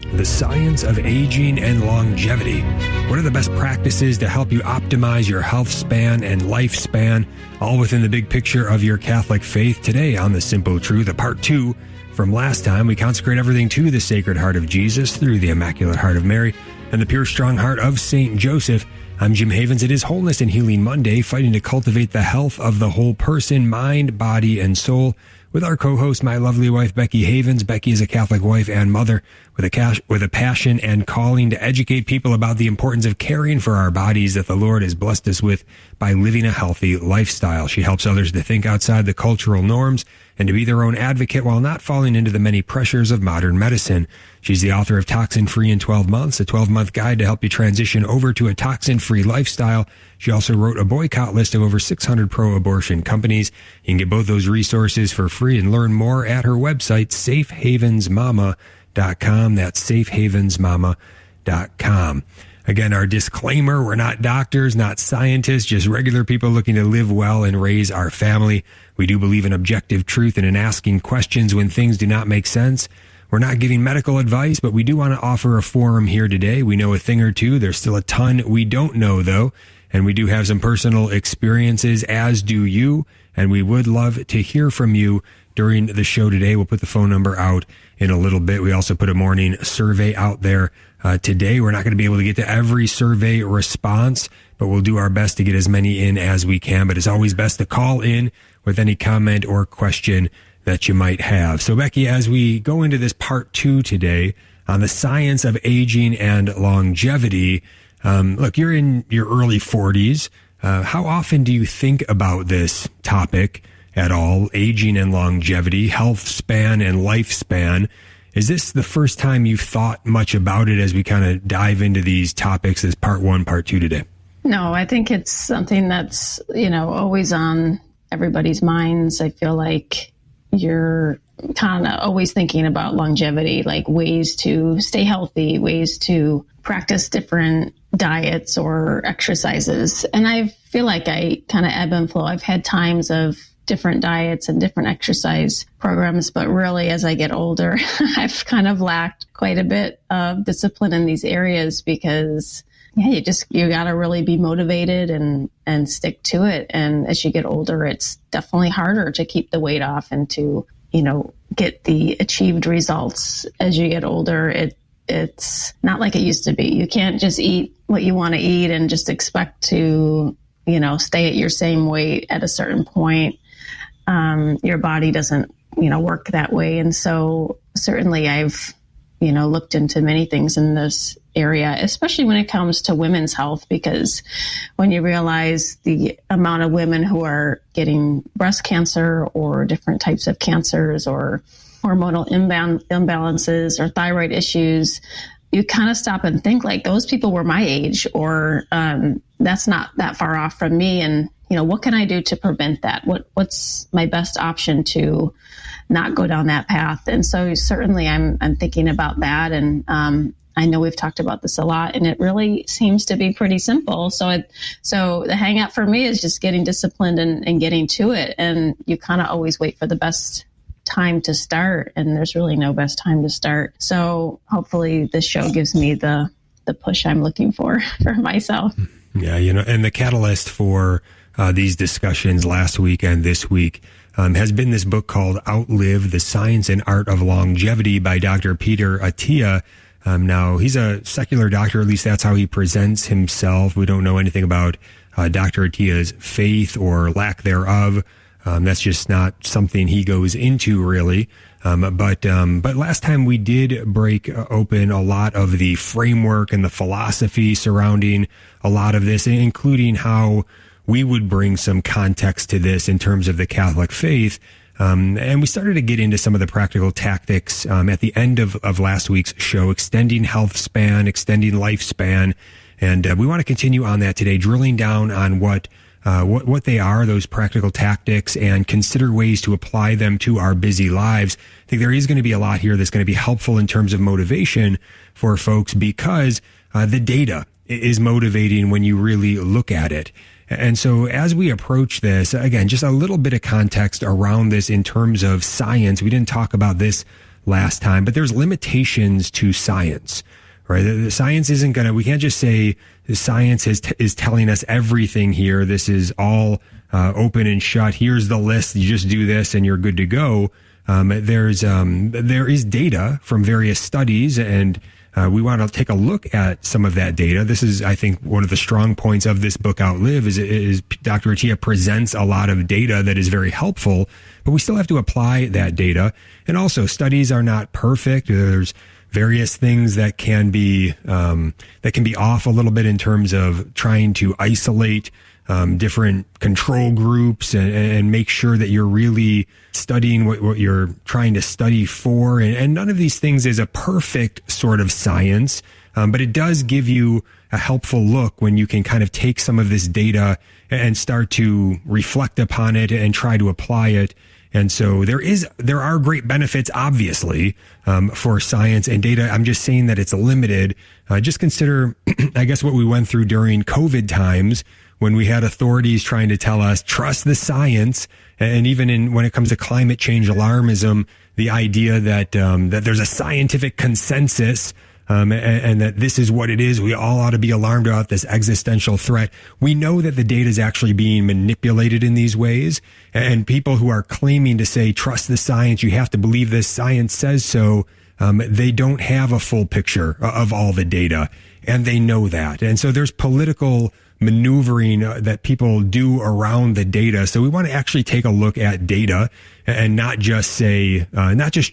The science of aging and longevity. What are the best practices to help you optimize your health span and lifespan, all within the big picture of your Catholic faith? Today on The Simple Truth, a part 2 from last time, we consecrate everything to the Sacred Heart of Jesus through the Immaculate Heart of Mary and the pure strong heart of Saint Joseph. I'm Jim Havens. It is Wholeness and Healing Monday, fighting to cultivate the health of the whole person, mind, body, and soul. With our co-host, my lovely wife, Becky Havens. Becky is a Catholic wife and mother with a passion and calling to educate people about the importance of caring for our bodies that the Lord has blessed us with by living a healthy lifestyle. She helps others to think outside the cultural norms and to be their own advocate while not falling into the many pressures of modern medicine. She's the author of Toxin Free in 12 Months, a 12-month guide to help you transition over to a toxin-free lifestyle. She also wrote a boycott list of over 600 pro-abortion companies. You can get both those resources for free and learn more at her website, safehavensmama.com. That's safehavensmama.com. Again, our disclaimer, we're not doctors, not scientists, just regular people looking to live well and raise our family. We do believe in objective truth and in asking questions when things do not make sense. We're not giving medical advice, but we do want to offer a forum here today. We know a thing or two. There's still a ton we don't know, though. And we do have some personal experiences, as do you. And we would love to hear from you during the show today. We'll put the phone number out in a little bit. We also put a morning survey out there today. We're not going to be able to get to every survey response, but we'll do our best to get as many in as we can. But it's always best to call in with any comment or question that you might have. So, Becky, as we go into this part 2 today on the science of aging and longevity, look, you're in your early 40s. How often do you think about this topic at all? Aging and longevity, health span and lifespan. Is this the first time you've thought much about it as we kind of dive into these topics as part 1, part 2 today? No, I think it's something that's, always on everybody's minds. I feel like you're kind of always thinking about longevity, like ways to stay healthy, ways to practice different diets or exercises. And I feel like I kind of ebb and flow. I've had times of different diets and different exercise programs, but really as I get older, I've kind of lacked quite a bit of discipline in these areas because you got to really be motivated and stick to it. And as you get older, it's definitely harder to keep the weight off and to, get the achieved results as you get older. It's not like it used to be. You can't just eat what you want to eat and just expect to, stay at your same weight at a certain point. Your body doesn't, work that way. And so certainly I've, looked into many things in this area, especially when it comes to women's health, because when you realize the amount of women who are getting breast cancer or different types of cancers or hormonal imbalances or thyroid issues, you kind of stop and think like those people were my age, or that's not that far off from me. And, what can I do to prevent that? What's my best option to not go down that path? And so certainly I'm thinking about that. And I know we've talked about this a lot, and it really seems to be pretty simple. So the hang up for me is just getting disciplined and getting to it. And you kind of always wait for the best time to start, and there's really no best time to start. So hopefully this show gives me the push I'm looking for myself. Yeah, and the catalyst for these discussions last week and this week has been this book called Outlive: The Science and Art of Longevity by Dr. Peter Attia. Now, he's a secular doctor, at least that's how he presents himself. We don't know anything about Dr. Attia's faith or lack thereof. That's just not something he goes into, really. But last time we did break open a lot of the framework and the philosophy surrounding a lot of this, including how we would bring some context to this in terms of the Catholic faith. And we started to get into some of the practical tactics at the end of last week's show, extending health span, extending lifespan. And we want to continue on that today, drilling down on what they are, those practical tactics, and consider ways to apply them to our busy lives. I think there is going to be a lot here that's going to be helpful in terms of motivation for folks, because the data is motivating when you really look at it. And so as we approach this, again, just a little bit of context around this in terms of science. We didn't talk about this last time, but there's limitations to science, right? The science isn't we can't just say the science is telling us everything here. This is all open and shut. Here's the list. You just do this and you're good to go. There is data from various studies, and we want to take a look at some of that data. This is, I think, one of the strong points of this book, Outlive, is Dr. Attia presents a lot of data that is very helpful, but we still have to apply that data. And also, studies are not perfect. There's various things that can be off a little bit in terms of trying to isolate different control groups and make sure that you're really studying what you're trying to study for. And none of these things is a perfect sort of science, but it does give you a helpful look when you can kind of take some of this data and start to reflect upon it and try to apply it. And so there are great benefits, obviously, for science and data. I'm just saying that it's limited. Just consider, I guess, what we went through during COVID times, when we had authorities trying to tell us, trust the science. And even when it comes to climate change alarmism, the idea that there's a scientific consensus, and that this is what it is. We all ought to be alarmed about this existential threat. We know that the data is actually being manipulated in these ways. And people who are claiming to say, trust the science, you have to believe this, science says so, they don't have a full picture of all the data. And they know that. And so there's political maneuvering that people do around the data. So we want to actually take a look at data and not just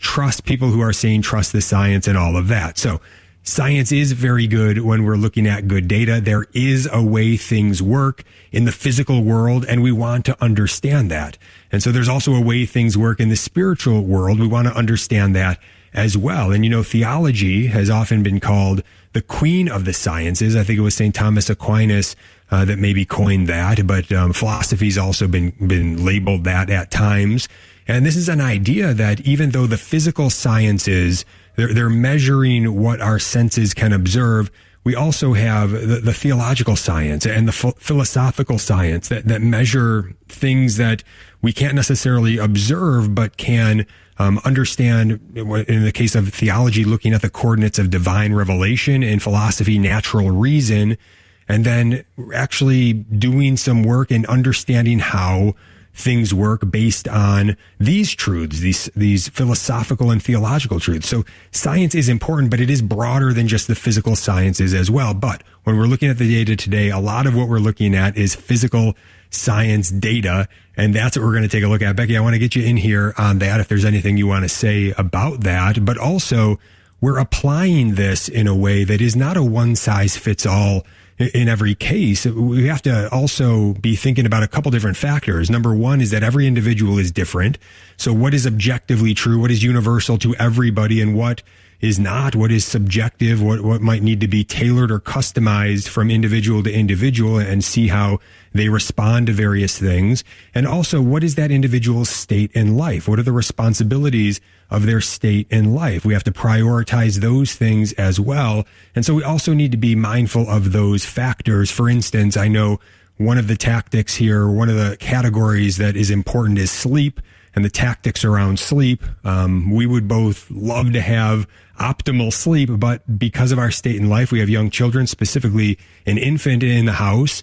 trust people who are saying trust the science and all of that. So science is very good when we're looking at good data. There is a way things work in the physical world, and we want to understand that. And so there's also a way things work in the spiritual world. We want to understand that as well. And, theology has often been called the queen of the sciences. I think it was St. Thomas Aquinas that maybe coined that, but philosophy's also been labeled that at times. And this is an idea that even though the physical sciences, they're measuring what our senses can observe, we also have the theological science and the philosophical science that measure things that we can't necessarily observe, but can understand. In the case of theology, looking at the coordinates of divine revelation, in philosophy, natural reason, and then actually doing some work and understanding how things work based on these truths, these philosophical and theological truths. So science is important, but it is broader than just the physical sciences as well. But when we're looking at the data today, a lot of what we're looking at is physical science data, and that's what we're going to take a look at. Becky, I want to get you in here on that if there's anything you want to say about that. But also, we're applying this in a way that is not a one-size-fits-all in every case. We have to also be thinking about a couple different factors. Number one is that every individual is different. So what is objectively true? What is universal to everybody, and what is not? What is subjective? What might need to be tailored or customized from individual to individual, and see how they respond to various things. And also, what is that individual's state in life? What are the responsibilities of their state in life? We have to prioritize those things as well. And so we also need to be mindful of those factors. For instance, I know one of the tactics here, one of the categories that is important is sleep, and the tactics around sleep. We would both love to have optimal sleep, but because of our state in life, we have young children, specifically an infant in the house.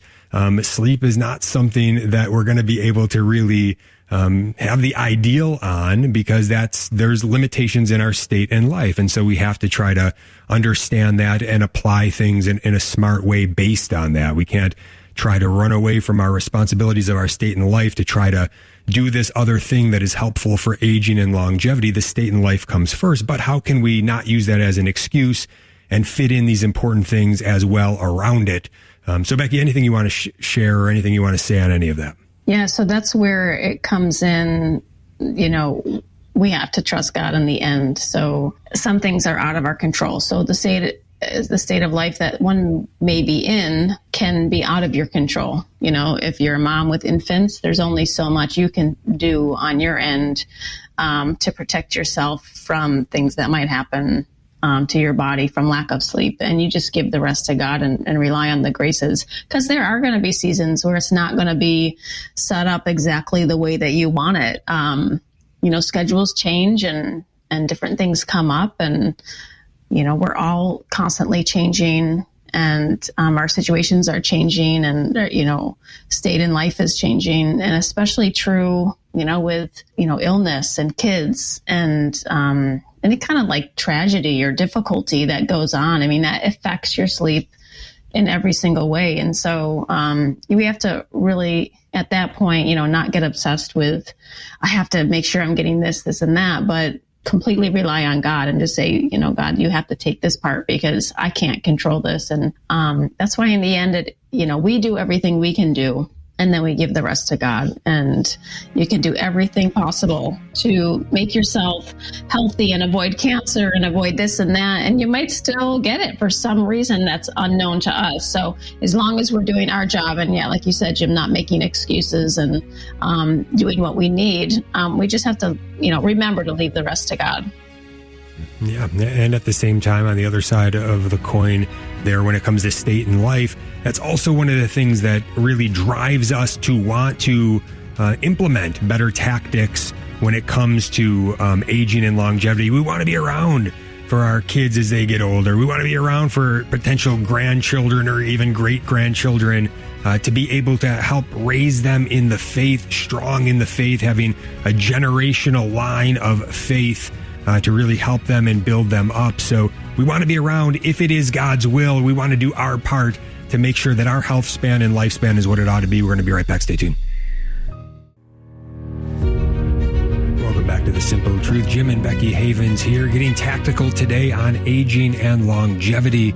Sleep is not something that we're going to be able to really have the ideal on, because there's limitations in our state in life. And so we have to try to understand that and apply things in a smart way based on that. We can't try to run away from our responsibilities of our state in life to try to do this other thing that is helpful for aging and longevity. The state in life comes first, but how can we not use that as an excuse and fit in these important things as well around it? So Becky, anything you want to share or anything you want to say on any of that? Yeah, so that's where it comes in. We have to trust God in the end. So some things are out of our control. So the state of life that one may be in can be out of your control. If you're a mom with infants, there's only so much you can do on your end to protect yourself from things that might happen to your body from lack of sleep. And you just give the rest to God and rely on the graces, because there are going to be seasons where it's not going to be set up exactly the way that you want it. Schedules change and and different things come up, and, we're all constantly changing, and our situations are changing, and, state in life is changing, and especially true, with, illness and kids and any kind of like tragedy or difficulty that goes on. I mean, that affects your sleep in every single way. And so we have to really, at that point, not get obsessed with, I have to make sure I'm getting this, and that, but completely rely on God and just say, God, you have to take this part because I can't control this. And that's why in the end, we do everything we can do, and then we give the rest to God. And you can do everything possible to make yourself healthy and avoid cancer and avoid this and that. And you might still get it for some reason that's unknown to us. So as long as we're doing our job, and yeah, like you said, Jim, not making excuses and doing what we need, we just have to, remember to leave the rest to God. Yeah, and at the same time, on the other side of the coin there, when it comes to state in life, that's also one of the things that really drives us to want to implement better tactics when it comes to aging and longevity. We want to be around for our kids as they get older. We want to be around for potential grandchildren or even great-grandchildren, to be able to help raise them in the faith, strong in the faith, having a generational line of faith to really help them and build them up. So we want to be around if it is God's will. We want to do our part to make sure that our health span and lifespan is what it ought to be. We're going to be right back. Stay tuned. Welcome back to The Simple Truth. Jim and Becky Havens here, getting tactical today on aging and longevity.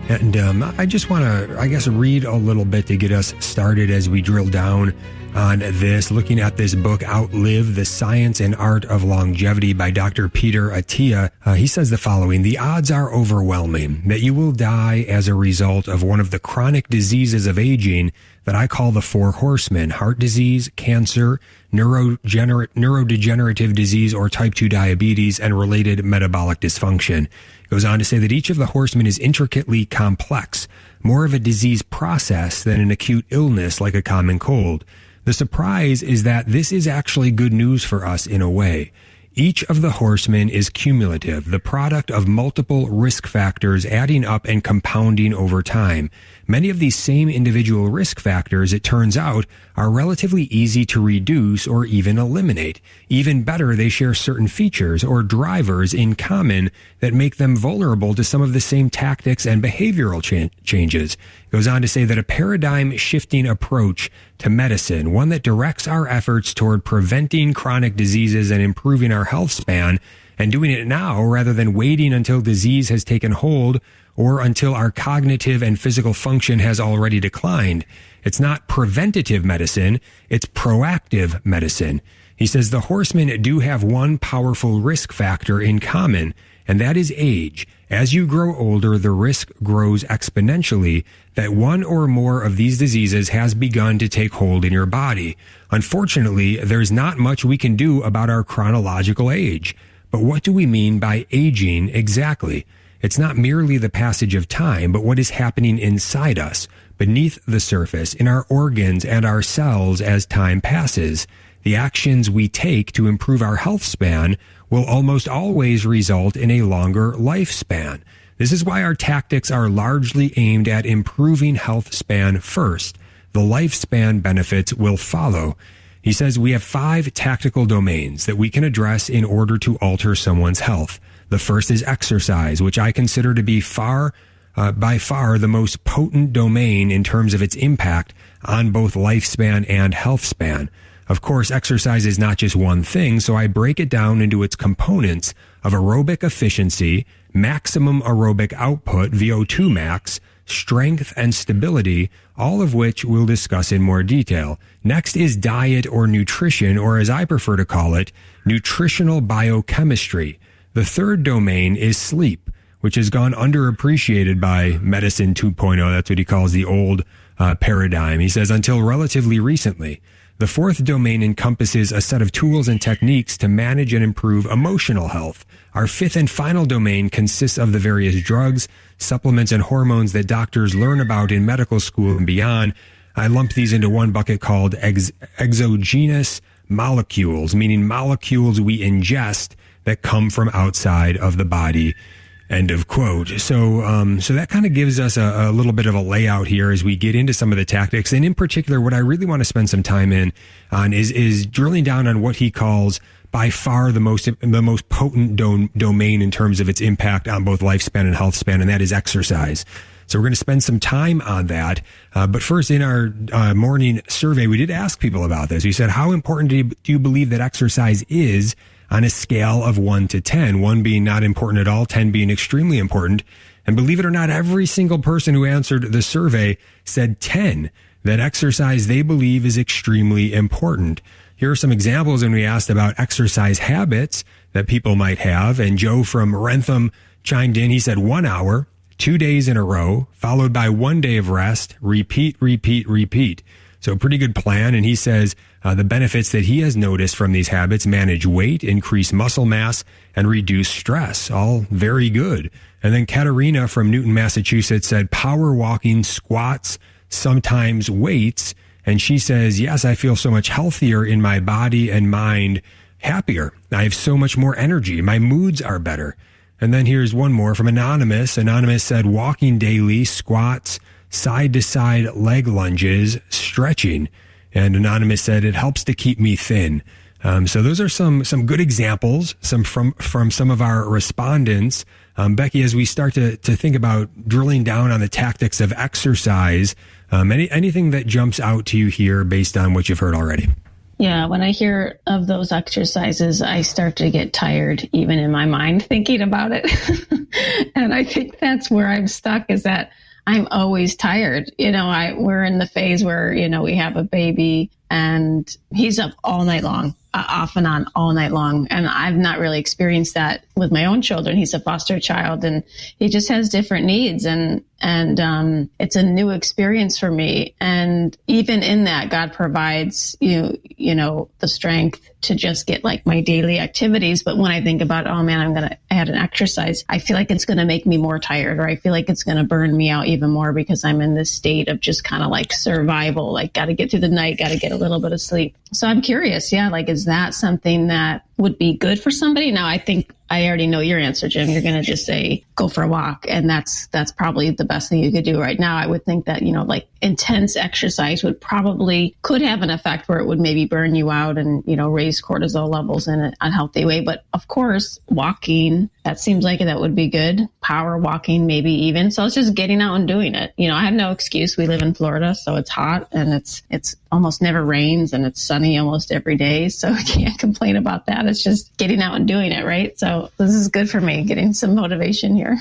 And I just want to, read a little bit to get us started as we drill down on this, looking at this book, Outlive, The Science and Art of Longevity by Dr. Peter Attia. He says the following: the odds are overwhelming that you will die as a result of one of the chronic diseases of aging that I call the four horsemen: heart disease, cancer, neurodegenerative disease, or type 2 diabetes, and related metabolic dysfunction. It goes on to say that each of the horsemen is intricately complex, more of a disease process than an acute illness like a common cold. The surprise is that this is actually good news for us in a way. Each of the horsemen is cumulative, the product of multiple risk factors adding up and compounding over time. Many of these same individual risk factors, it turns out, are relatively easy to reduce or even eliminate. Even better, they share certain features or drivers in common that make them vulnerable to some of the same tactics and behavioral changes. It goes on to say that a paradigm-shifting approach to medicine, one that directs our efforts toward preventing chronic diseases and improving our health span, and doing it now rather than waiting until disease has taken hold or until our cognitive and physical function has already declined. It's not preventative medicine, it's proactive medicine. He says the horsemen do have one powerful risk factor in common, and that is age. As you grow older, the risk grows exponentially that one or more of these diseases has begun to take hold in your body. Unfortunately, there's not much we can do about our chronological age. But what do we mean by aging exactly? It's not merely the passage of time, but what is happening inside us, beneath the surface, in our organs and our cells as time passes. The actions we take to improve our health span will almost always result in a longer lifespan. This is why our tactics are largely aimed at improving health span first. The lifespan benefits will follow. He says we have 5 tactical domains that we can address in order to alter someone's health. The first is exercise, which I consider to be by far the most potent domain in terms of its impact on both lifespan and health span. Of course, exercise is not just one thing, so I break it down into its components of aerobic efficiency, maximum aerobic output, VO2 max, strength, and stability, all of which we'll discuss in more detail. Next is diet or nutrition, or as I prefer to call it, nutritional biochemistry. The third domain is sleep, which has gone underappreciated by Medicine 2.0. That's what he calls the old paradigm. He says, until relatively recently. The fourth domain encompasses a set of tools and techniques to manage and improve emotional health. Our fifth and final domain consists of the various drugs, supplements, and hormones that doctors learn about in medical school and beyond. I lump these into one bucket called exogenous molecules, meaning molecules we ingest that come from outside of the body. End of quote. So that kind of gives us a little bit of a layout here as we get into some of the tactics. And in particular, what I really want to spend some time on is drilling down on what he calls by far the most potent domain in terms of its impact on both lifespan and health span, and that is exercise. So we're going to spend some time on that. But first, in our morning survey, we did ask people about this. We said, how important do you believe that exercise is on a scale of 1 to 10, 1 being not important at all, 10 being extremely important? And believe it or not, every single person who answered the survey said 10, that exercise they believe is extremely important. Here are some examples when we asked about exercise habits that people might have. And Joe from Rentham chimed in. He said 1 hour, 2 days in a row, followed by 1 day of rest, repeat, repeat, repeat. So a pretty good plan. And he says the benefits that he has noticed from these habits: manage weight, increase muscle mass, and reduce stress. All very good. And then Katerina from Newton, Massachusetts said power walking, squats, sometimes weights. And she says, yes, I feel so much healthier in my body and mind, happier. I have so much more energy. My moods are better. And then here's one more from Anonymous. Anonymous said walking daily, squats, side to side leg lunges, stretching. And Anonymous said it helps to keep me thin. So those are some good examples, from some of our respondents. Becky, as we start to think about drilling down on the tactics of exercise, anything that jumps out to you here based on what you've heard already? Yeah, when I hear of those exercises, I start to get tired, even in my mind, thinking about it. And I think that's where I'm stuck, is that I'm always tired. We're in the phase where, we have a baby and he's up all night long, off and on all night long. And I've not really experienced that with my own children. He's a foster child and he just has different needs. And it's a new experience for me. And even in that, God provides the strength to just get like my daily activities. But when I think about, oh man, I'm going to add an exercise, I feel like it's going to make me more tired, or I feel like it's going to burn me out even more, because I'm in this state of just kind of like survival, like got to get through the night, got to get a little bit of sleep. So I'm curious. Yeah. Like, is that something that would be good for somebody? Now, I think I already know your answer, Jim. You're going to just say, go for a walk. And that's probably the best thing you could do right now. I would think that, like intense exercise could have an effect where it would maybe burn you out and, raise cortisol levels in an unhealthy way. But of course, walking, that seems like that would be good. Power walking, maybe even. So it's just getting out and doing it. I have no excuse. We live in Florida, so it's hot and it's almost never rains and it's sunny almost every day. So I can't complain about that. It's just getting out and doing it, right? So this is good for me, getting some motivation here.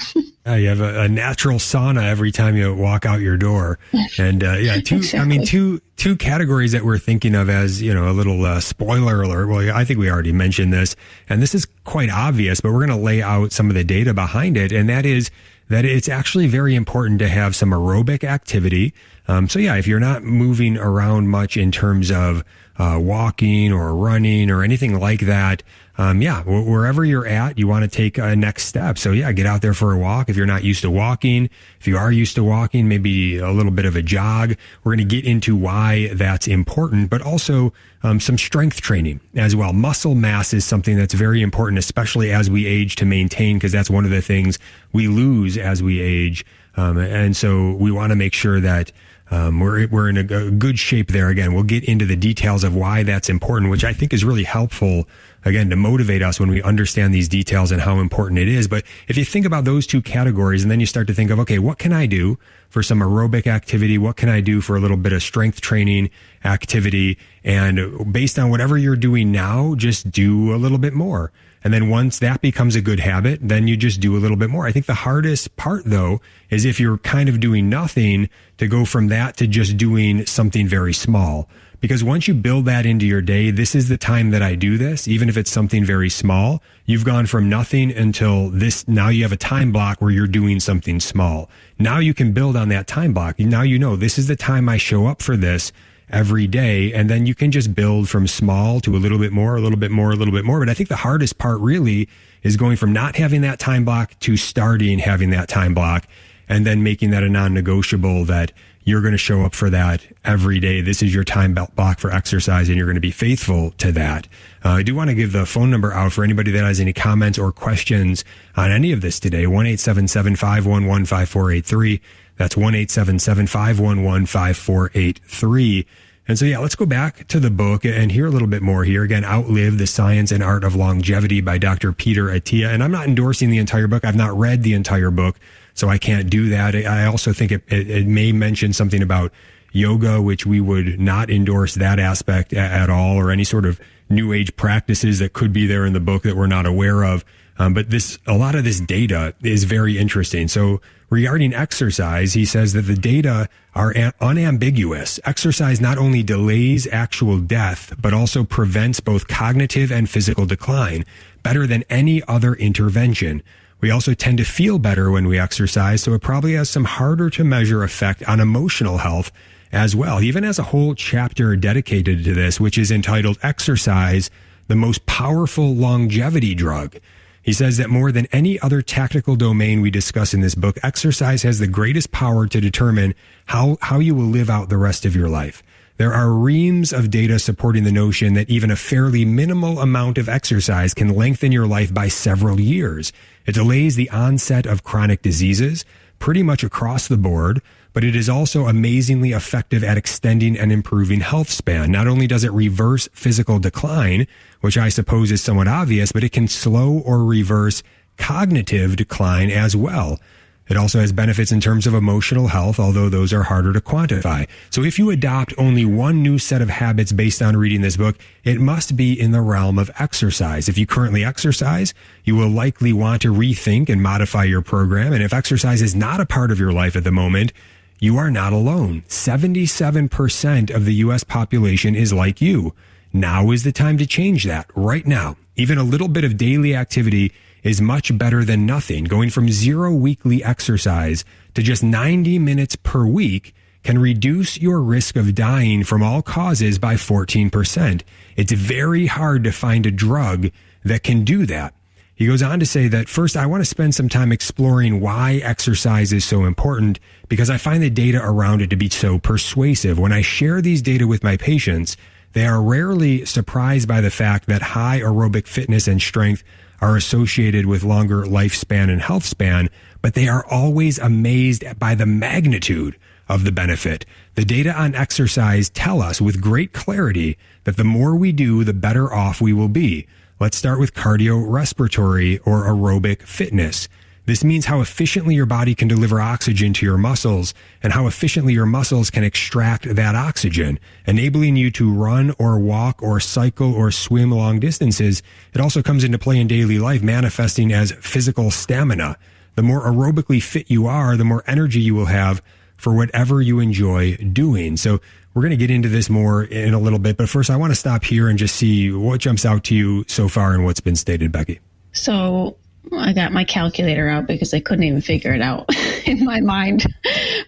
You have a natural sauna every time you walk out your door. And exactly. Two categories that we're thinking of as, a little spoiler alert. Well, I think we already mentioned this, and this is quite obvious, but we're going to lay out some of the data behind it. And that is that it's actually very important to have some aerobic activity. If you're not moving around much in terms of walking or running or anything like that, wherever you're at, you want to take a next step. So get out there for a walk. If you're not used to walking, if you are used to walking, maybe a little bit of a jog. We're going to get into why that's important, but also some strength training as well. Muscle mass is something that's very important, especially as we age, to maintain, because that's one of the things we lose as we age. And so we want to make sure that we're in a good shape there. Again, we'll get into the details of why that's important, which I think is really helpful, again, to motivate us when we understand these details and how important it is. But if you think about those two categories, and then you start to think of, okay, what can I do for some aerobic activity? What can I do for a little bit of strength training activity? And based on whatever you're doing now, just do a little bit more. And then once that becomes a good habit, then you just do a little bit more. I think the hardest part, though, is if you're kind of doing nothing, to go from that to just doing something very small. Because once you build that into your day, this is the time that I do this, even if it's something very small, you've gone from nothing until this. Now you have a time block where you're doing something small. Now you can build on that time block. Now you know this is the time I show up for this every day. And then you can just build from small to a little bit more, a little bit more, a little bit more. But I think the hardest part really is going from not having that time block to starting having that time block, and then making that a non-negotiable that, you're going to show up for that every day. This is your time block for exercise, and you're going to be faithful to that. I do want to give the phone number out for anybody that has any comments or questions on any of this today. 1-877-511-5483. That's 1-877-511-5483. And so, let's go back to the book and hear a little bit more here. Again, Outlive the Science and Art of Longevity by Dr. Peter Attia. And I'm not endorsing the entire book. I've not read the entire book, so I can't do that. I also think it may mention something about yoga, which we would not endorse that aspect at all, or any sort of new age practices that could be there in the book that we're not aware of. But a lot of this data is very interesting. So regarding exercise, he says that the data are unambiguous. Exercise not only delays actual death, but also prevents both cognitive and physical decline better than any other intervention. We also tend to feel better when we exercise, so it probably has some harder to measure effect on emotional health as well. He even has a whole chapter dedicated to this, which is entitled Exercise, the Most Powerful Longevity Drug. He says that more than any other tactical domain we discuss in this book, exercise has the greatest power to determine how you will live out the rest of your life. There are reams of data supporting the notion that even a fairly minimal amount of exercise can lengthen your life by several years. It delays the onset of chronic diseases pretty much across the board, but it is also amazingly effective at extending and improving health span. Not only does it reverse physical decline, which I suppose is somewhat obvious, but it can slow or reverse cognitive decline as well. It also has benefits in terms of emotional health, although those are harder to quantify. So if you adopt only one new set of habits based on reading this book, it must be in the realm of exercise. If you currently exercise, you will likely want to rethink and modify your program. And if exercise is not a part of your life at the moment, you are not alone. 77% of the U.S. population is like you. Now is the time to change that, right now. Even a little bit of daily activity is much better than nothing. Going from 0 weekly exercise to just 90 minutes per week can reduce your risk of dying from all causes by 14%. It's very hard to find a drug that can do that. He goes on to say that first, I want to spend some time exploring why exercise is so important, because I find the data around it to be so persuasive. When I share these data with my patients, they are rarely surprised by the fact that high aerobic fitness and strength are associated with longer lifespan and health span, but they are always amazed by the magnitude of the benefit. The data on exercise tell us with great clarity that the more we do, the better off we will be. Let's start with cardiorespiratory or aerobic fitness. This means how efficiently your body can deliver oxygen to your muscles and how efficiently your muscles can extract that oxygen, enabling you to run or walk or cycle or swim long distances. It also comes into play in daily life, manifesting as physical stamina. The more aerobically fit you are, the more energy you will have for whatever you enjoy doing. So we're going to get into this more in a little bit, but first I want to stop here and just see what jumps out to you so far and what's been stated, Becky. So I got my calculator out because I couldn't even figure it out in my mind.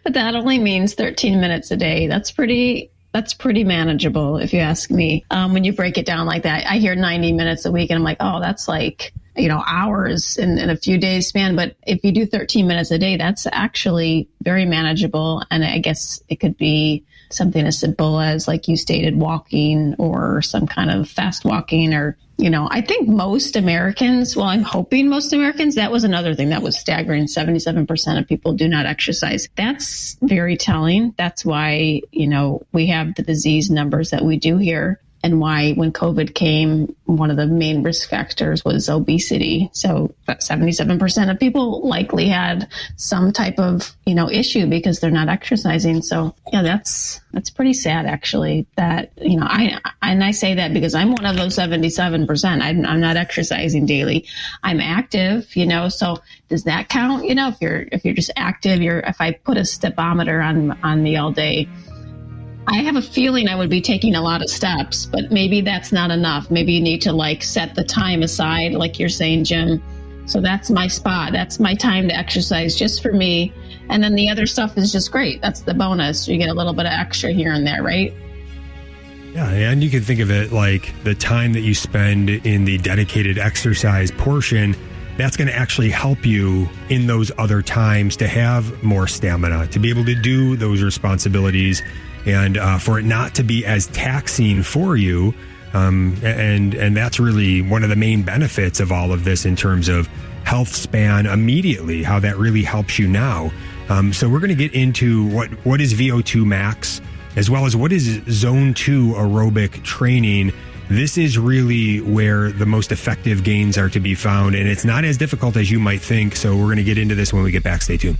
But that only means 13 minutes a day. That's pretty manageable, if you ask me. When you break it down like that, I hear 90 minutes a week and I'm like, oh, that's like, hours in a few days span. But if you do 13 minutes a day, that's actually very manageable. And I guess it could be something as simple as, like you stated, walking or some kind of fast walking or, I think most Americans, I'm hoping most Americans, that was another thing that was staggering. 77% of people do not exercise. That's very telling. That's why, we have the disease numbers that we do here. And why, when COVID came, one of the main risk factors was obesity. So 77% of people likely had some type of, issue because they're not exercising. So yeah, that's pretty sad, actually, that, I say that because I'm one of those 77%. I'm not exercising daily. I'm active, so does that count? If you're just active, if I put a stepometer on me all day, I have a feeling I would be taking a lot of steps, but maybe that's not enough. Maybe you need to set the time aside, like you're saying, Jim. So that's my spot. That's my time to exercise just for me. And then the other stuff is just great. That's the bonus. You get a little bit of extra here and there, right? Yeah, and you can think of it like the time that you spend in the dedicated exercise portion that's going to actually help you in those other times to have more stamina, to be able to do those responsibilities, and for it not to be as taxing for you. And that's really one of the main benefits of all of this in terms of health span immediately, how that really helps you now. So we're going to get into what is VO2 max, as well as what is zone 2 aerobic training. This is really where the most effective gains are to be found, and it's not as difficult as you might think. So we're going to get into this when we get back. Stay tuned.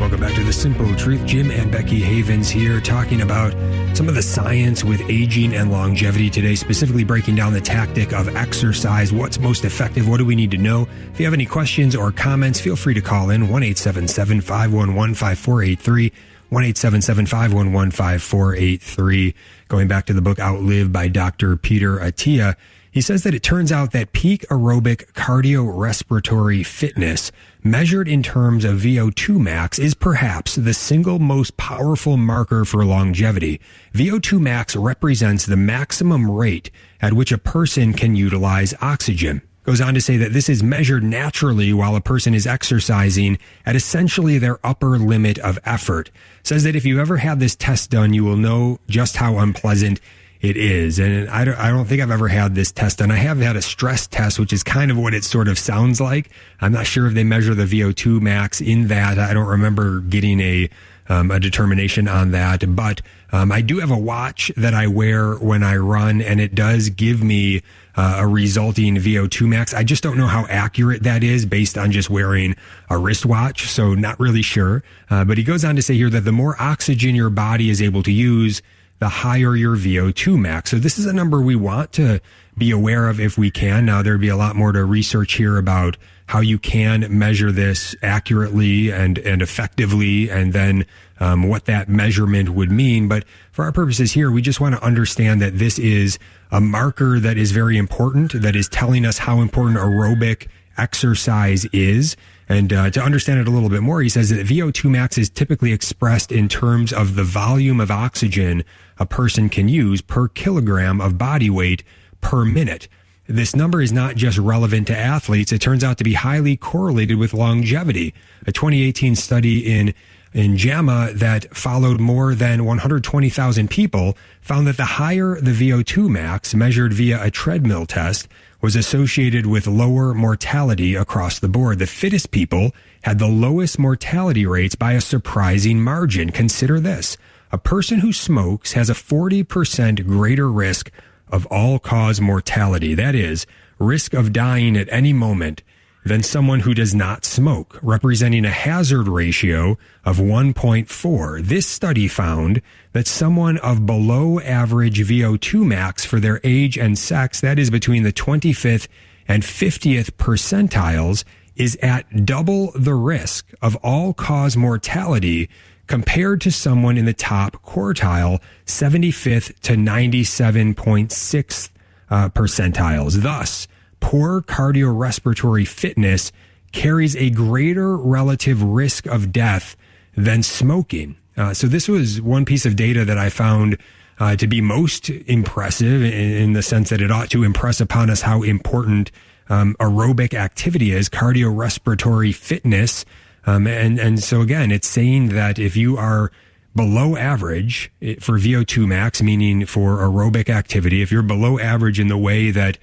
Welcome back to The Simple Truth. Jim and Becky Havens here, talking about some of the science with aging and longevity today, specifically breaking down the tactic of exercise. What's most effective? What do we need to know? If you have any questions or comments, feel free to call in 1-877-511-5483, 1-877-511-5483. Going back to the book Outlive by Dr. Peter Attia, he says that it turns out that peak aerobic cardiorespiratory fitness, measured in terms of VO2 max, is perhaps the single most powerful marker for longevity. VO2 max represents the maximum rate at which a person can utilize oxygen. Goes on to say that this is measured naturally while a person is exercising at essentially their upper limit of effort. Says that if you ever had this test done, you will know just how unpleasant it is. And I don't think I've ever had this test done. I have had a stress test, which is kind of what it sort of sounds like. I'm not sure if they measure the VO2 max in that. I don't remember getting a determination on that, but I do have a watch that I wear when I run, and it does give me a resulting VO2 max. I just don't know how accurate that is based on just wearing a wristwatch, so not really sure. But he goes on to say here that the more oxygen your body is able to use, the higher your VO2 max. So this is a number we want to be aware of if we can. Now, there'd be a lot more to research here about how you can measure this accurately and effectively, and then what that measurement would mean. But for our purposes here, we just want to understand that this is a marker that is very important, that is telling us how important aerobic exercise is. And to understand it a little bit more, he says that VO2 max is typically expressed in terms of the volume of oxygen a person can use per kilogram of body weight per minute. This number is not just relevant to athletes. It turns out to be highly correlated with longevity. A 2018 study in JAMA that followed more than 120,000 people found that the higher the VO2 max measured via a treadmill test was associated with lower mortality across the board. The fittest people had the lowest mortality rates by a surprising margin. Consider this. A person who smokes has a 40% greater risk of all-cause mortality. That is, risk of dying at any moment, than someone who does not smoke, representing a hazard ratio of 1.4. This study found that someone of below average VO2 max for their age and sex, that is between the 25th and 50th percentiles, is at double the risk of all-cause mortality compared to someone in the top quartile, 75th to 97.6th percentiles. Thus, poor cardiorespiratory fitness carries a greater relative risk of death than smoking. So this was one piece of data that I found to be most impressive in the sense that it ought to impress upon us how important aerobic activity is, cardiorespiratory fitness. And so again, it's saying that if you are below average for VO2 max, meaning for aerobic activity, if you're below average in the way that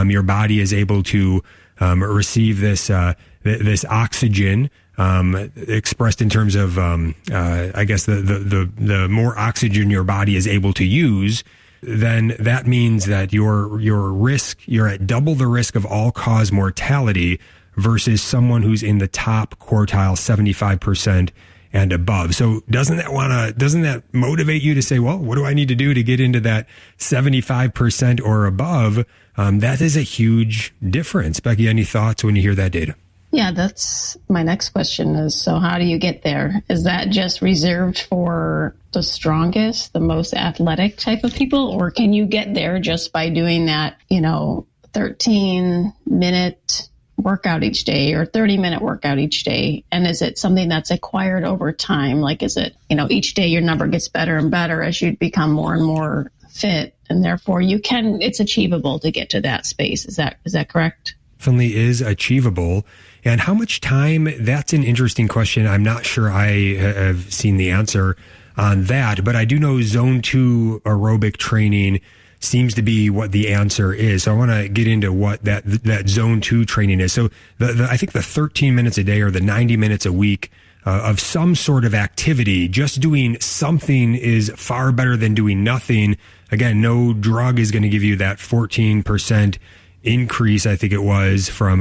your body is able to receive this oxygen, expressed in terms of I guess the more oxygen your body is able to use, then that means that you're at double the risk of all-cause mortality versus someone who's in the top quartile, 75% and above. So doesn't that motivate you to say, well, what do I need to do to get into that 75% or above? That is a huge difference. Becky, any thoughts when you hear that data? Yeah, that's my next question is, so how do you get there? Is that just reserved for the strongest, the most athletic type of people? Or can you get there just by doing that, 13-minute workout each day or 30-minute workout each day? And is it something that's acquired over time? Like, is it, each day your number gets better and better as you become more and more fit, and therefore it's achievable to get to that space. Is that correct? Definitely is achievable. And how much time? That's an interesting question. I'm not sure I have seen the answer on that, but I do know zone 2 aerobic training seems to be what the answer is. So I want to get into what that zone 2 training is. So I think the 13 minutes a day or the 90 minutes a week of some sort of activity, just doing something is far better than doing nothing. Again, no drug is going to give you that 14% increase, I think it was, from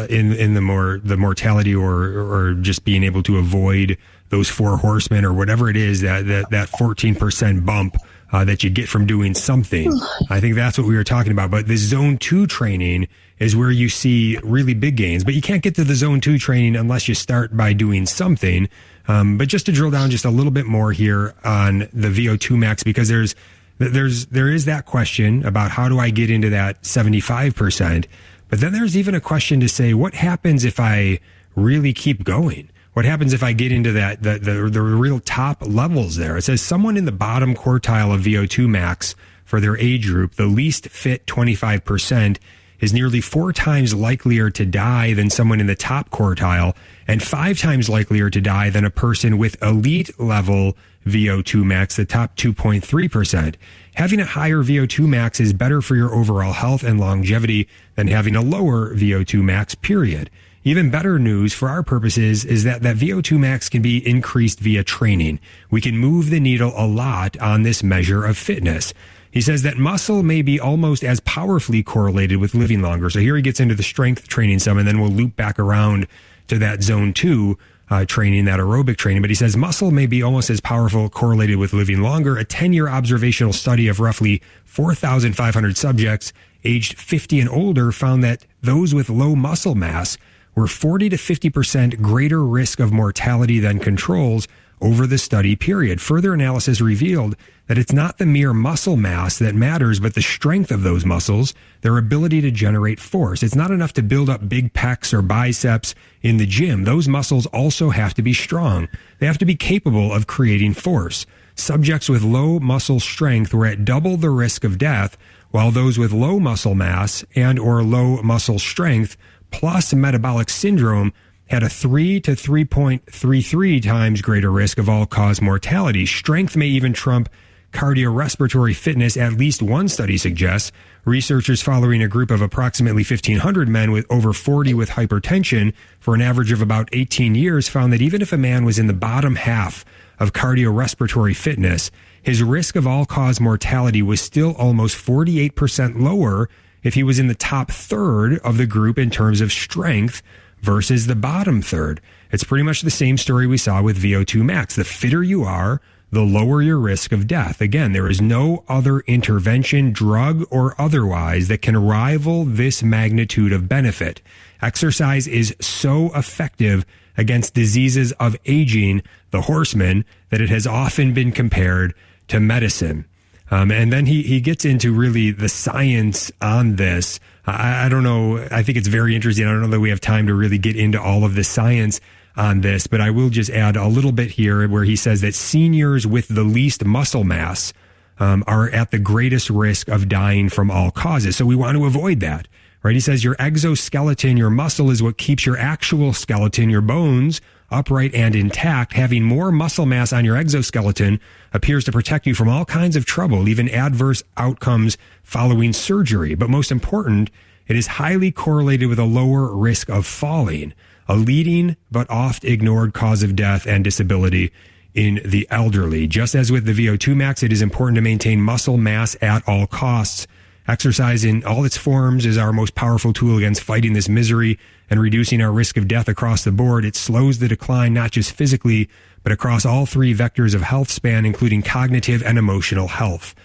in the mortality or just being able to avoid those 4 horsemen or whatever it is, that 14% bump that you get from doing something. I think that's what we were talking about. But the zone 2 training is where you see really big gains, but you can't get to the zone 2 training unless you start by doing something. But just to drill down just a little bit more here on the VO2 max, because there is that question about how do I get into that 75%? But then there's even a question to say, what happens if I really keep going? What happens if I get into the real top levels there? It says someone in the bottom quartile of VO2 max for their age group, the least fit 25%, is nearly 4 times likelier to die than someone in the top quartile and 5 times likelier to die than a person with elite level VO2 max, the top 2.3%. Having a higher VO2 max is better for your overall health and longevity than having a lower VO2 max, period. Even better news for our purposes is that VO2 max can be increased via training. We can move the needle a lot on this measure of fitness. He says that muscle may be almost as powerfully correlated with living longer. So here he gets into the strength training some, and then we'll loop back around to that zone 2 training, that aerobic training. But he says muscle may be almost as powerful correlated with living longer. A 10-year observational study of roughly 4,500 subjects aged 50 and older found that those with low muscle mass were 40 to 50% greater risk of mortality than controls over the study period. Further analysis revealed that it's not the mere muscle mass that matters, but the strength of those muscles, their ability to generate force. It's not enough to build up big pecs or biceps in the gym. Those muscles also have to be strong. They have to be capable of creating force. Subjects with low muscle strength were at double the risk of death, while those with low muscle mass and or low muscle strength plus metabolic syndrome had a 3 to 3.33 times greater risk of all-cause mortality. Strength may even trump cardiorespiratory fitness, at least one study suggests. Researchers following a group of approximately 1,500 men with over 40 with hypertension for an average of about 18 years found that even if a man was in the bottom half of cardiorespiratory fitness, his risk of all-cause mortality was still almost 48% lower if he was in the top third of the group in terms of strength versus the bottom third. It's pretty much the same story we saw with VO2 max. The fitter you are, the lower your risk of death. Again, there is no other intervention, drug or otherwise, that can rival this magnitude of benefit. Exercise is so effective against diseases of aging, the horsemen, that it has often been compared to medicine. And then he gets into really the science on this. I don't know. I think it's very interesting. I don't know that we have time to really get into all of the science on this, but I will just add a little bit here where he says that seniors with the least muscle mass are at the greatest risk of dying from all causes. So we want to avoid that, right? He says your exoskeleton, your muscle, is what keeps your actual skeleton, your bones, upright and intact. Having more muscle mass on your exoskeleton appears to protect you from all kinds of trouble, even adverse outcomes following surgery. But most important, it is highly correlated with a lower risk of falling, a leading but oft ignored cause of death and disability in the elderly. Just as with the VO2 max, it is important to maintain muscle mass at all costs. Exercise in all its forms is our most powerful tool against fighting this misery and reducing our risk of death across the board. It slows the decline, not just physically, but across all 3 vectors of health span, including cognitive and emotional health.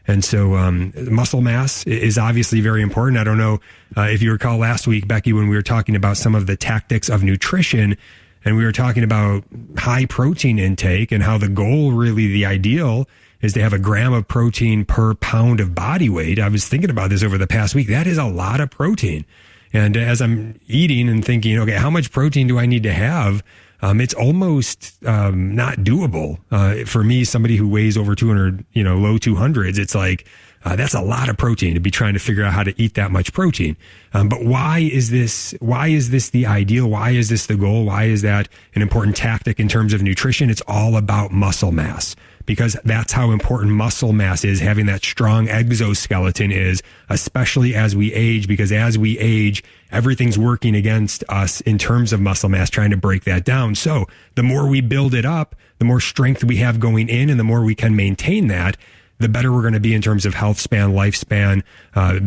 And so muscle mass is obviously very important. I don't know if you recall last week, Becky, when we were talking about some of the tactics of nutrition, and we were talking about high protein intake and how the goal, really the ideal, is to have a gram of protein per pound of body weight. I was thinking about this over the past week. That is a lot of protein. And as I'm eating and thinking, okay, how much protein do I need to have? It's almost not doable. For me, somebody who weighs over 200, low 200s, it's like, that's a lot of protein to be trying to figure out how to eat that much protein. But why is this the ideal? Why is this the goal? Why is that an important tactic in terms of nutrition? It's all about muscle mass, because that's how important muscle mass is. Having that strong exoskeleton is, especially as we age, because as we age, everything's working against us in terms of muscle mass, trying to break that down. So the more we build it up, the more strength we have going in, and the more we can maintain that, the better we're going to be in terms of health span, lifespan,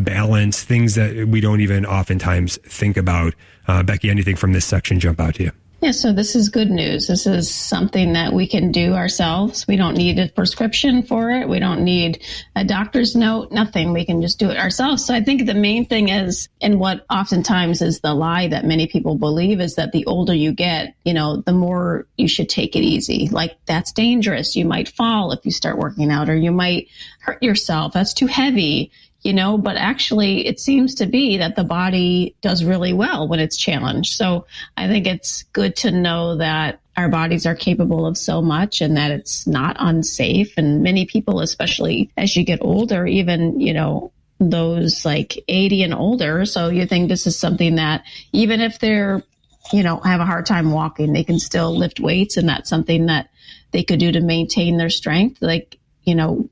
balance, things that we don't even oftentimes think about. Becky, anything from this section jump out to you? Yeah, so this is good news. This is something that we can do ourselves. We don't need a prescription for it. We don't need a doctor's note, nothing. We can just do it ourselves. So I think the main thing is, and what oftentimes is the lie that many people believe, is that the older you get, the more you should take it easy. Like, that's dangerous. You might fall if you start working out, or you might hurt yourself. That's too heavy. But actually it seems to be that the body does really well when it's challenged. So I think it's good to know that our bodies are capable of so much and that it's not unsafe. And many people, especially as you get older, even, those like 80 and older. So you think this is something that even if they're, have a hard time walking, they can still lift weights. And that's something that they could do to maintain their strength. Like,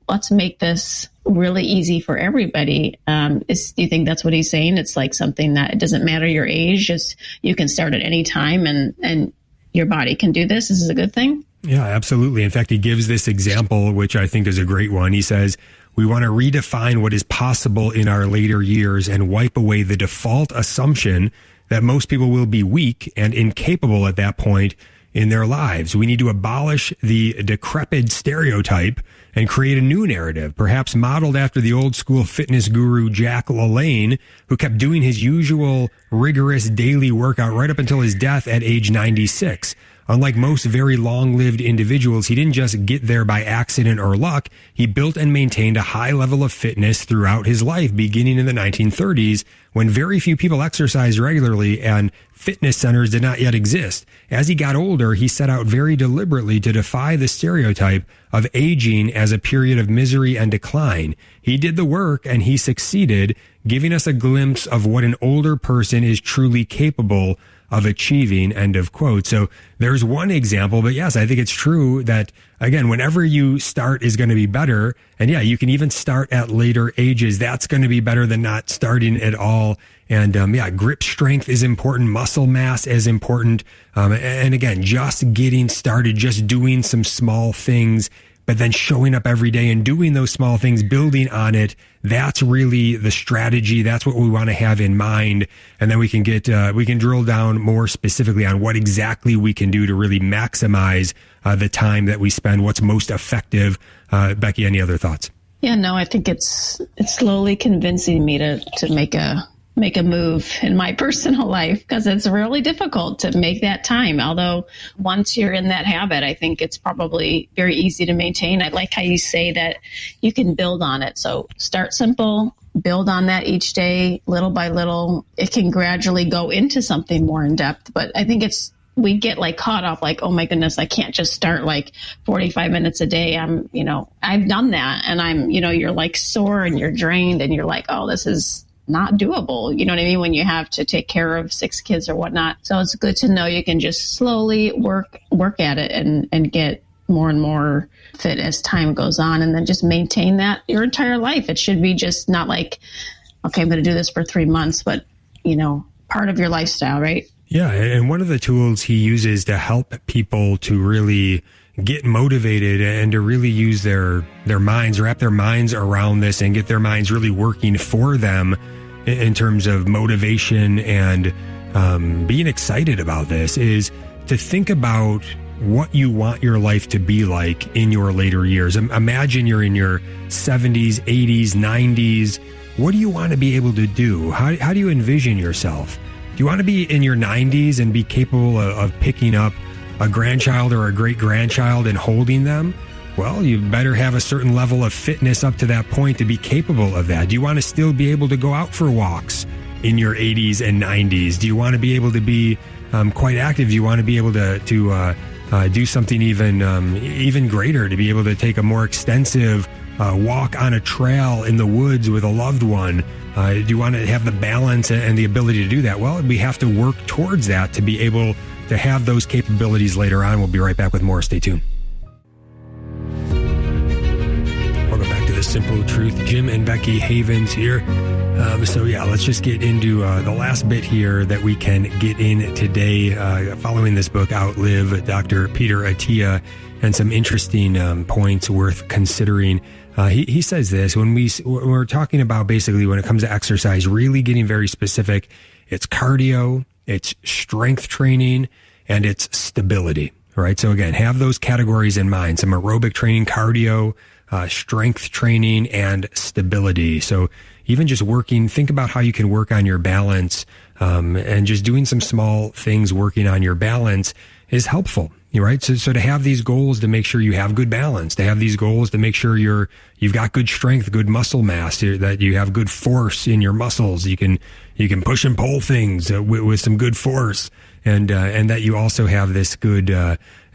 let's make this really easy for everybody. Do you think that's what he's saying? It's like something that it doesn't matter your age, just you can start at any time and your body can do this. This is a good thing. Yeah, absolutely. In fact, he gives this example, which I think is a great one. He says, we want to redefine what is possible in our later years and wipe away the default assumption that most people will be weak and incapable at that point in their lives. We need to abolish the decrepit stereotype and create a new narrative, perhaps modeled after the old school fitness guru Jack LaLanne, who kept doing his usual rigorous daily workout right up until his death at age 96. Unlike most very long-lived individuals, he didn't just get there by accident or luck. He built and maintained a high level of fitness throughout his life, beginning in the 1930s, when very few people exercised regularly and fitness centers did not yet exist. As he got older, he set out very deliberately to defy the stereotype of aging as a period of misery and decline. He did the work and he succeeded, giving us a glimpse of what an older person is truly capable of achieving, end of quote. So there's one example, but yes, I think it's true that, again, whenever you start is going to be better. And yeah, you can even start at later ages. That's going to be better than not starting at all. And grip strength is important. Muscle mass is important. And again, just getting started, just doing some small things, but then showing up every day and doing those small things, building on it. That's really the strategy. That's what we want to have in mind. And then we can drill down more specifically on what exactly we can do to really maximize the time that we spend, what's most effective. Becky, any other thoughts? Yeah, no, I think it's slowly convincing me to make a move in my personal life, because it's really difficult to make that time. Although once you're in that habit, I think it's probably very easy to maintain. I like how you say that you can build on it. So start simple, build on that each day, little by little. It can gradually go into something more in depth. But I think we get like caught up like, oh my goodness, I can't just start like 45 minutes a day. I've done that. And you're like sore and you're drained and you're like, oh, this is not doable. You know what I mean? When you have to take care of 6 kids or whatnot. So it's good to know you can just slowly work at it and get more and more fit as time goes on, and then just maintain that your entire life. It should be just not like, okay, I'm going to do this for 3 months, but part of your lifestyle, right? Yeah. And one of the tools he uses to help people to really get motivated and to really use their minds, wrap their minds around this and get their minds really working for them in terms of motivation and being excited about this, is to think about what you want your life to be like in your later years. Imagine you're in your 70s, 80s, 90s. What do you want to be able to do? How do you envision yourself? Do you want to be in your 90s and be capable of picking up a grandchild or a great-grandchild and holding them? Well, you better have a certain level of fitness up to that point to be capable of that. Do you want to still be able to go out for walks in your 80s and 90s? Do you want to be able to be quite active? Do you want to be able to do something even greater, to be able to take a more extensive walk on a trail in the woods with a loved one? Do you want to have the balance and the ability to do that? Well, we have to work towards that to be able to have those capabilities later on. We'll be right back with more. Stay tuned. Welcome back to The Simple Truth. Jim and Becky Havens here. Let's just get into the last bit here that we can get in today, following this book, Outlive, Dr. Peter Attia, and some interesting points worth considering. He says this, when we're talking about basically when it comes to exercise, really getting very specific, it's cardio, it's strength training, and it's stability, right? So again, have those categories in mind, some aerobic training, cardio, strength training, and stability. So even just think about how you can work on your balance, and just doing some small things working on your balance is helpful, right? So to have these goals to make sure you have good balance, to have these goals to make sure you've got good strength, good muscle mass, that you have good force in your muscles. You can push and pull things with some good force, and that you also have this good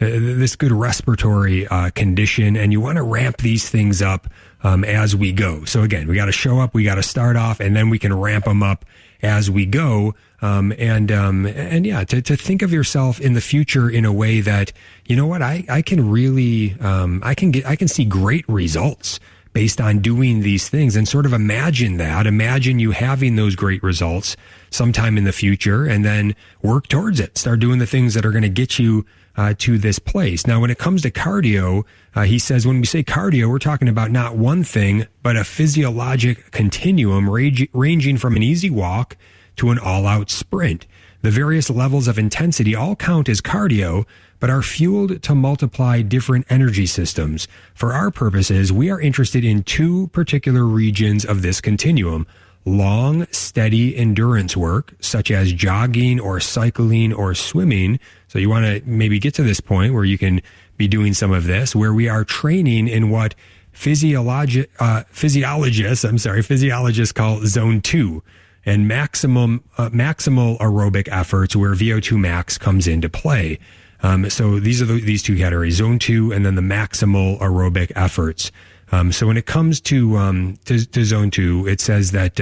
respiratory condition, and you want to ramp these things up as we go. So again, we got to show up, we got to start off, and then we can ramp them up as we go. To think of yourself in the future in a way that, you know what, I can really, I can see great results based on doing these things, and sort of imagine you having those great results sometime in the future, and then work towards it. Start doing the things that are going to get you to this place. Now, when it comes to cardio, he says, when we say cardio, we're talking about not one thing, but a physiologic continuum ranging from an easy walk to an all-out sprint. The various levels of intensity all count as cardio, but are fueled to multiply different energy systems. For our purposes, we are interested in two particular regions of this continuum: long, steady endurance work, such as jogging or cycling or swimming. So you want to maybe get to this point where you can be doing some of this, where we are training in what physiologists call zone 2, and maximal aerobic efforts, where VO2 max comes into play. So these are these two categories, zone 2 and then the maximal aerobic efforts. So when it comes to zone 2, it says that,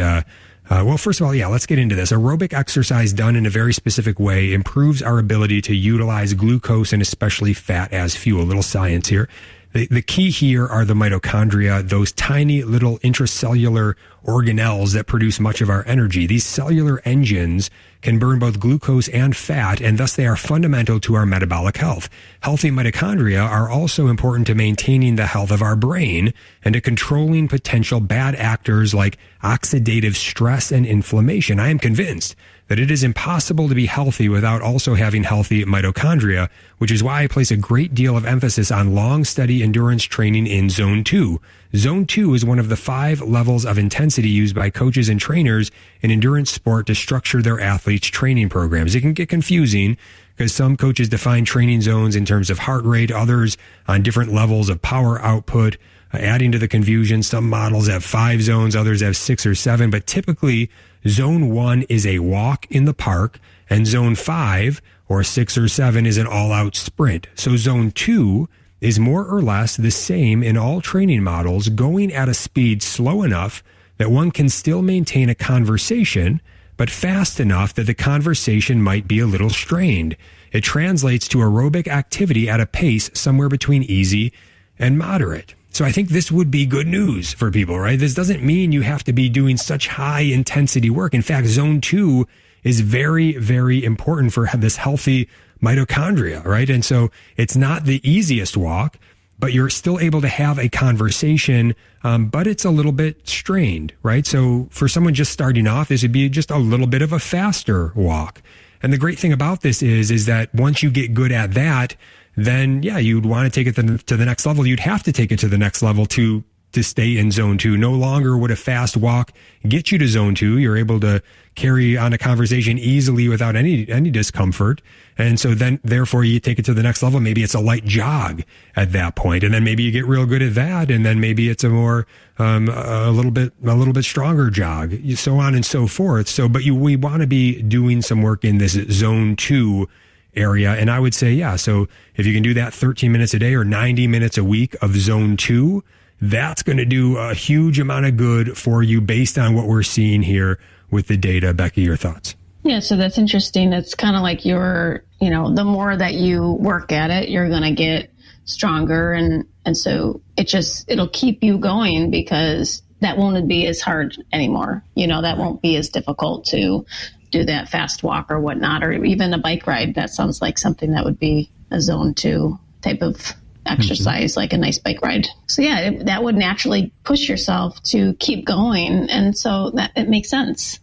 first of all, let's get into this. Aerobic exercise done in a very specific way improves our ability to utilize glucose and especially fat as fuel. A little science here. The key here are the mitochondria, those tiny little intracellular organelles that produce much of our energy. These cellular engines can burn both glucose and fat, and thus they are fundamental to our metabolic health. Healthy mitochondria are also important to maintaining the health of our brain and to controlling potential bad actors like oxidative stress and inflammation. I am convinced that it is impossible to be healthy without also having healthy mitochondria, which is why I place a great deal of emphasis on long, steady endurance training in Zone 2. Zone 2 is one of the 5 levels of intensity used by coaches and trainers in endurance sport to structure their athletes' training programs. It can get confusing because some coaches define training zones in terms of heart rate, others on different levels of power output. Adding to the confusion, some models have 5 zones, others have 6 or 7, but typically Zone 1 is a walk in the park, and Zone 5 or 6 or 7 is an all-out sprint. So Zone 2 is more or less the same in all training models, going at a speed slow enough that one can still maintain a conversation, but fast enough that the conversation might be a little strained. It translates to aerobic activity at a pace somewhere between easy and moderate. So I think this would be good news for people, right? This doesn't mean you have to be doing such high intensity work. In fact, Zone 2 is very, very important for this healthy mitochondria, right? And so it's not the easiest walk, but you're still able to have a conversation, but it's a little bit strained, right? So for someone just starting off, this would be just a little bit of a faster walk. And the great thing about this is that once you get good at that, then you'd want to take it to the next level. You'd have to take it to the next level to to stay in zone 2. No longer would a fast walk get you to zone 2. You're able to carry on a conversation easily without any discomfort. And so then, therefore, you take it to the next level. Maybe it's a light jog at that point, and then maybe you get real good at that, and then maybe it's a more a little bit stronger jog, so on and so forth. So, but we want to be doing some work in this zone 2 area, and I would say, yeah. So if you can do that 13 minutes a day or 90 minutes a week of zone 2, that's going to do a huge amount of good for you based on what we're seeing here with the data. Becky, your thoughts? Yeah, so that's interesting. It's kind of like the more that you work at it, you're going to get stronger. And so it'll keep you going because that won't be as hard anymore. That won't be as difficult to do that fast walk or whatnot, or even a bike ride. That sounds like something that would be a zone 2 type of exercise, like a nice bike ride. So yeah, that would naturally push yourself to keep going. And so that it makes sense.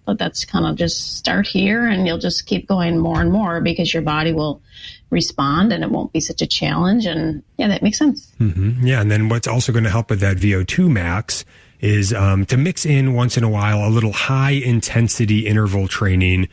But that's kind of just start here and you'll just keep going more and more because your body will respond and it won't be such a challenge. And yeah, that makes sense. Mm-hmm. Yeah. And then what's also going to help with that VO2 max is to mix in once in a while a little high intensity interval training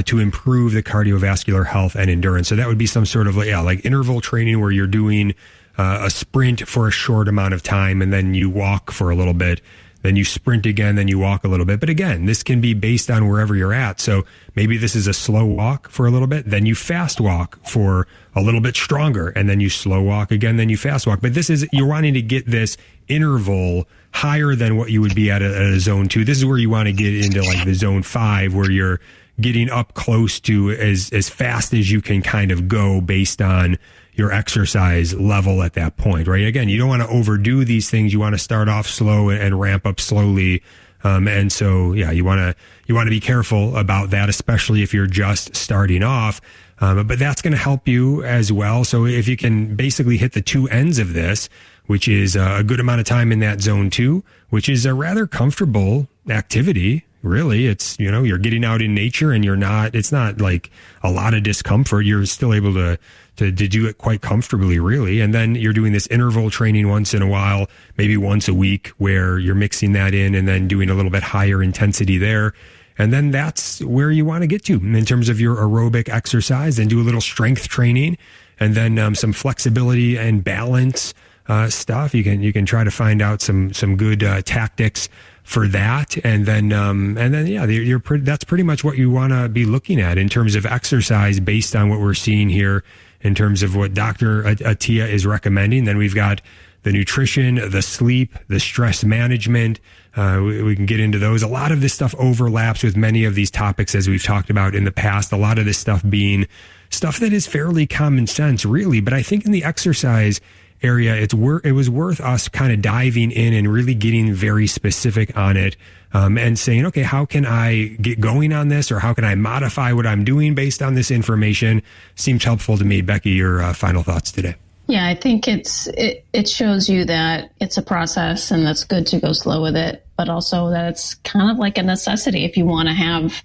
to improve the cardiovascular health and endurance. So that would be some sort of like interval training where you're doing a sprint for a short amount of time and then you walk for a little bit. Then you sprint again, then you walk a little bit. But again, this can be based on wherever you're at. So maybe this is a slow walk for a little bit, then you fast walk for a little bit stronger, and then you slow walk again, then you fast walk. But you're wanting to get this interval higher than what you would be at a zone 2. This is where you want to get into like the zone 5, where you're getting up close to as fast as you can kind of go based on your exercise level at that point, right? Again, you don't want to overdo these things. You want to start off slow and ramp up slowly. And so, yeah, you want to be careful about that, especially if you're just starting off. But that's going to help you as well. So if you can basically hit the two ends of this, which is a good amount of time in that zone 2, which is a rather comfortable activity. Really, it's, you're getting out in nature and it's not like a lot of discomfort. You're still able to do it quite comfortably, really. And then you're doing this interval training once in a while, maybe once a week, where you're mixing that in and then doing a little bit higher intensity there. And then that's where you want to get to in terms of your aerobic exercise, and do a little strength training, and then some flexibility and balance stuff. You can try to find out some good tactics for that. And then yeah, that's pretty much what you want to be looking at in terms of exercise based on what we're seeing here in terms of what Dr. Attia is recommending. Then we've got the nutrition, the sleep, the stress management. We can get into those. A lot of this stuff overlaps with many of these topics as we've talked about in the past. A lot of this stuff being stuff that is fairly common sense, really. But I think in the exercise area, it was worth us kind of diving in and really getting very specific on it, and saying, okay, how can I get going on this, or how can I modify what I'm doing based on this information? Seems helpful to me. Becky, your final thoughts today. Yeah, I think it shows you that it's a process, and that's good to go slow with it, but also that it's kind of like a necessity if you want to have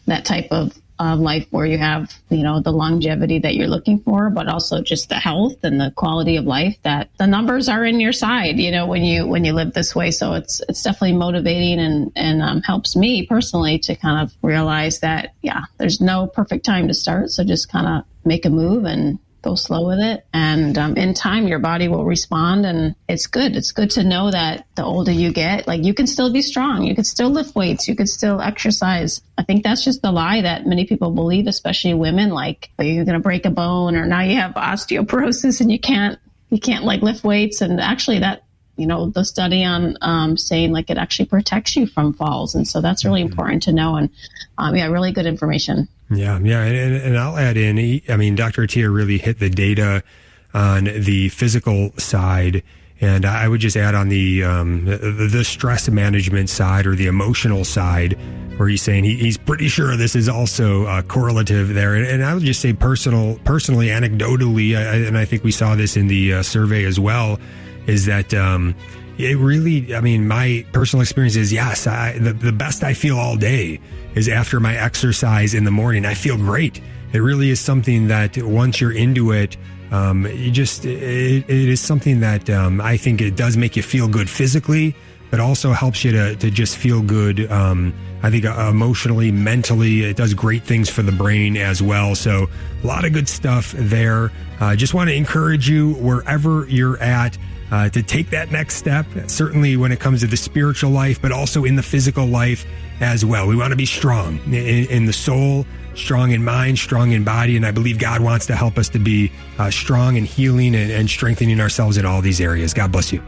that type of life where you have, the longevity that you're looking for, but also just the health and the quality of life, that the numbers are in your side, when you live this way. So it's definitely motivating and helps me personally to kind of realize that, yeah, there's no perfect time to start. So just kind of make a move and go slow with it. And in time, your body will respond. And it's good. It's good to know that the older you get, like, you can still be strong. You can still lift weights. You can still exercise. I think that's just the lie that many people believe, especially women, like, oh, you're going to break a bone, or now you have osteoporosis and you can't like lift weights. And actually that, the study on saying like it actually protects you from falls. And so that's really important to know. And really good information. Yeah. And I'll add in, Dr. Attia really hit the data on the physical side. And I would just add on the stress management side, or the emotional side, where he's saying he's pretty sure this is also correlative there. And I would just say personally, anecdotally, and I think we saw this in the survey as well, is that it really, my personal experience is, yes, the best I feel all day is after my exercise in the morning. I feel great. It really is something that once you're into it, It is something that I think it does make you feel good physically, but also helps you to just feel good. I think emotionally, mentally, it does great things for the brain as well. So a lot of good stuff there. Just want to encourage you wherever you're at to take that next step, certainly when it comes to the spiritual life, but also in the physical life as well. We want to be strong in the soul, strong in mind, strong in body, and I believe God wants to help us to be strong and healing and strengthening ourselves in all these areas. God bless you.